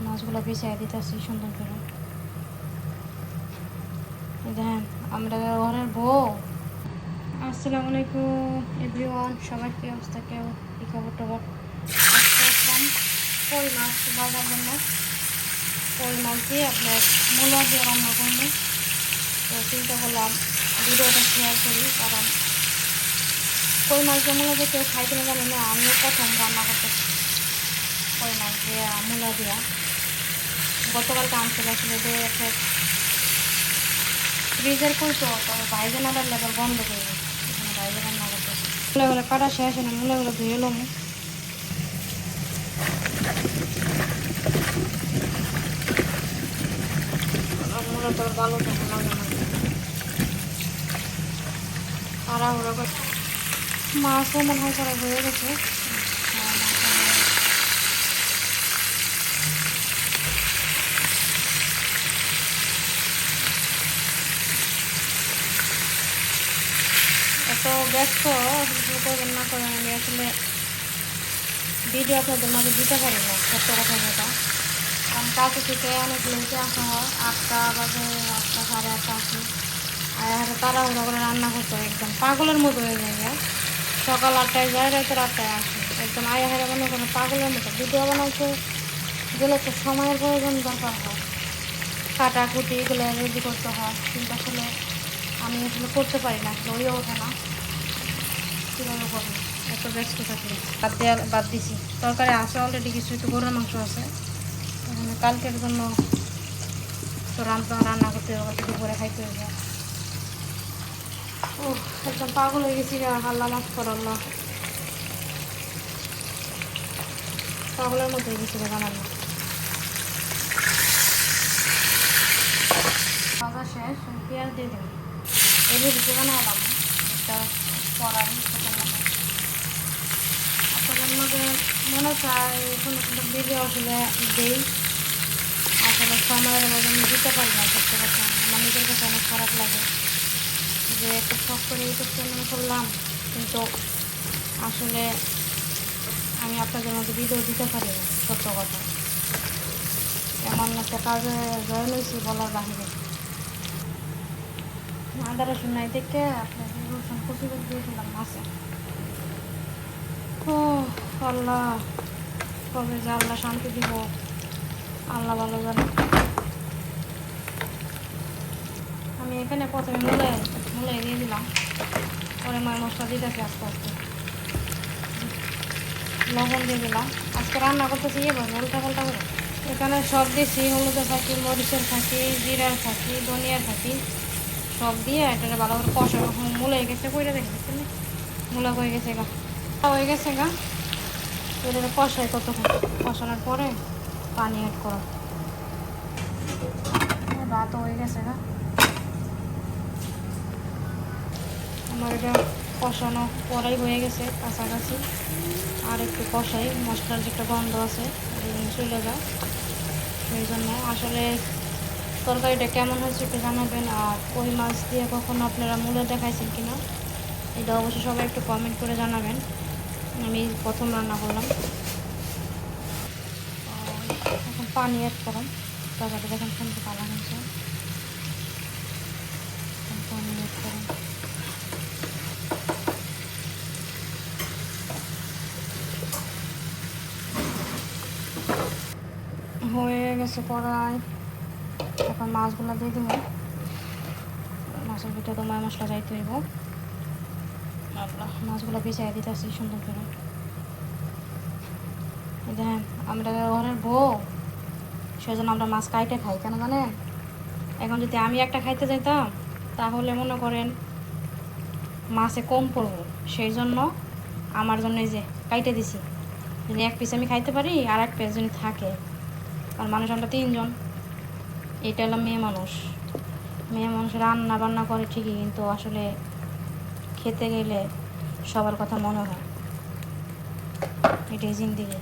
মাছগুলো বিছিয়ে দিতেছি সুন্দর করে। দেখেন আমরা ঘরের বউ। আসসালামু আলাইকুম এভরিওয়ান, সবার কী অবস্থা, কেউ কী খবর টবর। আসলাম কই মাছ বাজার জন্য। কই মাছ দিয়ে আপনার মূলা দিয়ে রান্না করবো। তো চিন্তা করলাম ভিডিওটা শেয়ার করি, কারণ কই মাছ দিয়ে মূলা দিয়ে কেউ খাইতে না জানি না, আমিও প্রথম রান্না করতেছি কই মাছ দিয়ে মূলা দিয়া। গতকালকে আনতে আসলে যে একটা ফ্রিজের কই, তো বাইরে না ডাললে আবার বন্ধ করে দিই, এখানে বাইরে রান্না করতেছি। মূলাগুলো কাটা শেষ না, মূলাগুলো ধুয়ে এলাম। মূলা তো ভালো তখন লাগে না, তাড়াহুড়ো করে। মাছও মনে হয় করা হয়ে গেছে। এত ব্যস্ত করবেন না করেন, আমি আসলে ভিডিও আপনাদের মাঝে দিতে পারি না, সত্য কথা যেটা। কারণ কাছে থেকে অনেক লেটে আসা হয়, 8টা বাজে, 8টা সাড়ে 8টা আসি। আর হাতে তাড়াহুড়ো করে রান্না করতে হয়, একদম পাগলের মতো হয়ে যায়। সকাল 8টায় যায়, রাতের 8টায় আসি, একদম আয়া হারে মনে করেন পাগলের মতো। ভিডিও বানাইতে গেলে তো সময়ের প্রয়োজন দরকার হয়, কাটাকুটি এগুলো রেডি করতে হয়, কিন্তু আসলে আমি আসলে করতে পারি না, আসলে ওইও ওঠে না। কীভাবে করবো এত ব্যস্ত থাকলে। বাদ দিছি, তরকারি আছে অলরেডি, কিছু একটু গরুর মাংস আছে এখানে কালকের জন্য, তো রান্না করতে হবে, দুপুরে খাইতে হবে। ও একদম পাগল হয়ে গেছি, আল্লাহ মাফ করো আল্লাহ, পাগলের মতো হয়ে গেছি বানানো। ভাজা শেষ, পেঁয়াজ দিয়ে দেবো। এই ভিডিওটি বানালাম একটা কড়াই আপনাদের মধ্যে মনে চায় কোনো কোনো ভিডিও আসলে দেই, আসলে সময়ের মধ্যে আমি দিতে পারি না। সত্যি কথা, আমার নিজের কাছে অনেক খারাপ লাগে যে একটা শখ করে ইউটিউব চ্যানেল করলাম, কিন্তু আসলে আমি আপনাদের মধ্যে ভিডিও দিতে পারি না। সত্য কথা, এমন একটা কাজে জয়েন হয়েছি বলার বাহিরে। আদা রসুন নাই দেখে আপনার রসুন কুচি করে দিয়েছিলাম মাছে। ও আল্লাহ, কবে যে আল্লাহ শান্তি দিব আল্লাহ ভালো জানে। আমি এখানে প্রথমে মূলাই দিয়ে দিলাম, পরে মশলা দিতেছি আস্তে আস্তে, লবণ দিয়ে দিলাম। আজকে রান্না করতেছি এবার উল্টা পাল্টা করে। এখানে সব দিয়েছি, হলুদের ফাঁকি, মরিচের ফাঁকি, জিরার ফাঁকি, ধনিয়ার ফাঁকি, সব দিয়ে এটা ভালো করে কষা। মূলাই গেছে কইরা দেখতেছি না, মূলা হয়ে গেছে গা, হয়ে গেছে গা। এটা কষাই ততক্ষণ, কষানোর পরে পানি অ্যাড করো। ভাত হয়ে গেছে গা আমার, এটা কষানো পরেই হয়ে গেছে কাছাকাছি। আর একটু কষাই, মশলার যে একটা গন্ধ আছে চলে যায়। সেই জন্য আসলে তরকারিটা কেমন হয়েছে একটু জানাবেন। আর কই মাছ দিয়ে কখনো আপনারা মূলা দেখাইছেন কিনা, এটা অবশ্যই সবাই একটু কমেন্ট করে জানাবেন। আমি প্রথম রান্না করলাম। এখন পানি অ্যাড করুন, তরকারি দেখেন শুনতে পালা হয়েছে। পানি অ্যাড করুন, হয়ে গেছে কড়াই। এখন মাছগুলো দিয়ে দেবো, মাছের ভিতরে তো ময় মশলা যাইতে হইব। মাছগুলো বিছিয়ে দিতেছি সুন্দর করে। দেখেন আমরা ঘরের বউ, সেজন্য আমরা মাছ কাইটে খাই, কেন জানেন? এখন যদি আমি একটা খাইতে যাইতাম তাহলে মনে করেন মাছে কম পড়বো, সেই জন্য আমার জন্য এই যে কাইটে দিছি, যদি এক পিস আমি খাইতে পারি আর এক পিস যদি থাকে। কারণ মানুষ আমরা 3জন, এটা হলো মেয়ে মানুষ। মেয়ে মানুষ রান্না বান্না করে ঠিকই, কিন্তু আসলে খেতে গেলে সবার কথা মনে হয়, এটাই জিন্দিগি।